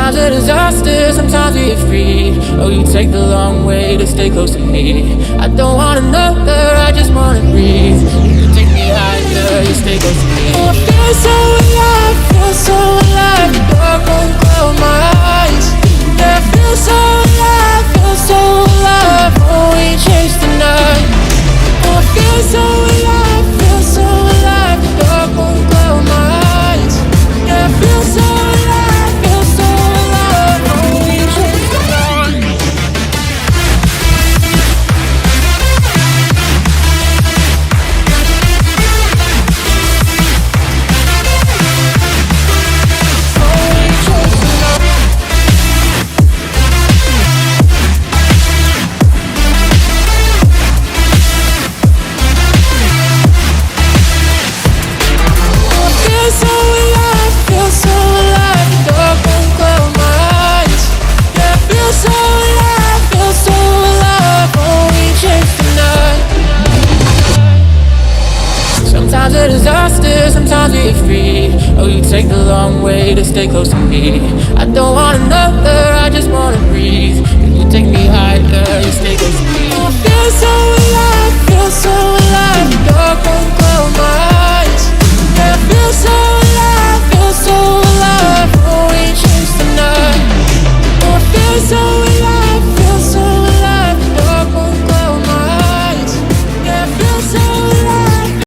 Sometimes a disaster, sometimes we get free. Oh, you take the long way to stay close to me. I don't want another, I just wanna breathe. You take me higher, you stay close to me. Oh, I feel so alive, feel so alive. The dark won't cloud my eyes. Yeah, I feel so alive, feel so alive. Oh, we chase the night. Oh, I feel so alive, feel so alive. The dark won't cloud my eyes. Yeah, I feel so alive, feel so alive. Oh, we chase the night. Sometimes a disaster, sometimes we get free. Oh, you take the long way to stay close to me. I don't want another, I just wanna breathe.